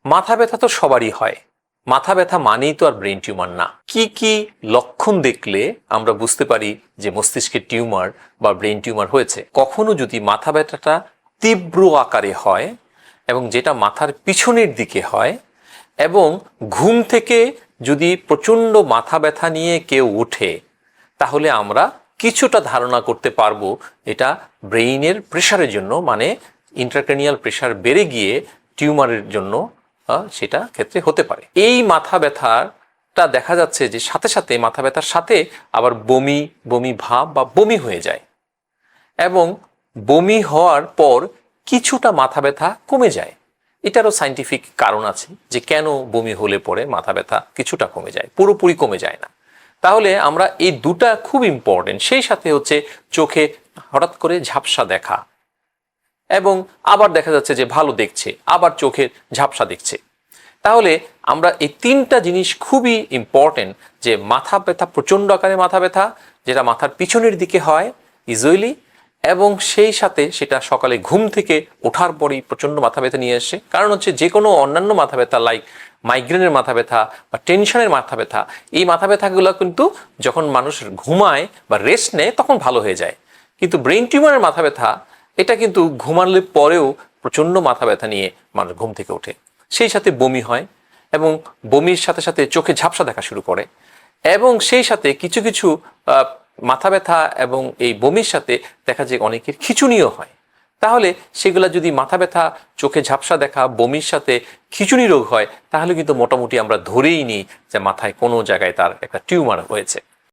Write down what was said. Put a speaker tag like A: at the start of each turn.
A: মাথা ব্যথা তো সবারই হয়। মাথা ব্যথা মানেই তো আর ব্রেন টিউমার না। কি কি লক্ষণ দেখলে আমরা বুঝতে পারি যে মস্তিষ্কের টিউমার বা ব্রেন টিউমার হয়েছে? কখনো যদি মাথা ব্যথাটা তীব্র আকারে হয় এবং যেটা মাথার পিছনের দিকে হয়, এবং ঘুম থেকে যদি প্রচণ্ড মাথা ব্যথা নিয়ে কেউ ওঠে, তাহলে আমরা কিছুটা ধারণা করতে পারবো এটা ব্রেইনের প্রেশারের জন্য, মানে ইন্ট্রাক্রেনিয়াল প্রেশার বেড়ে গিয়ে টিউমারের জন্য সেটা ক্ষেত্রে হতে পারে। এই মাথা ব্যথাটা দেখা যাচ্ছে যে সাথে সাথে মাথা ব্যথার সাথে আবার বমি বমি ভাব বা বমি হয়ে যায়, এবং বমি হওয়ার পর কিছুটা মাথা ব্যথা কমে যায়। এটারও সায়েন্টিফিক কারণ আছে যে কেন বমি হলে পরে মাথা ব্যথা কিছুটা কমে যায়, পুরোপুরি কমে যায় না। তাহলে আমরা এই দুটা খুব ইম্পর্টেন্ট। সেই সাথে হচ্ছে চোখে হঠাৎ করে ঝাপসা দেখা, এবং আবার দেখা যাচ্ছে যে ভালো দেখছে, আবার চোখে ঝাপসা দেখছে। তাহলে আমরা এই তিনটা জিনিস খুবই ইম্পর্টেন্ট, যে মাথা ব্যথা, প্রচণ্ড আকারে মাথা ব্যথা যেটা মাথার পিছনের দিকে হয় ইউজুয়ালি, এবং সেই সাথে সেটা সকালে ঘুম থেকে ওঠার পরেই প্রচণ্ড মাথা ব্যথা নিয়ে আসে। কারণ হচ্ছে যে কোনো অন্যান্য মাথা ব্যথা লাইক মাইগ্রেনের মাথা ব্যথা বা টেনশনের মাথা ব্যথা, এই মাথা ব্যথাগুলো কিন্তু যখন মানুষ ঘুমায় বা রেস্ট নেয় তখন ভালো হয়ে যায়। কিন্তু ব্রেন টিউমারের মাথা ব্যথা এটা কিন্তু ঘুমালে পরেও প্রচণ্ড মাথা ব্যথা নিয়ে মানুষ ঘুম থেকে ওঠে, সেই সাথে বমি হয়, এবং বমির সাথে সাথে চোখে ঝাপসা দেখা শুরু করে, এবং সেই সাথে কিছু কিছু মাথা ব্যথা এবং এই বমির সাথে দেখা যায় অনেকের খিঁচুনিও হয়। তাহলে সেগুলা যদি মাথা ব্যথা, চোখে ঝাপসা দেখা, বমির সাথে খিঁচুনি রোগ হয়, তাহলে কিন্তু মোটামুটি আমরা ধরেই নিই যে মাথায় কোনো জায়গায় তার একটা টিউমার হয়েছে।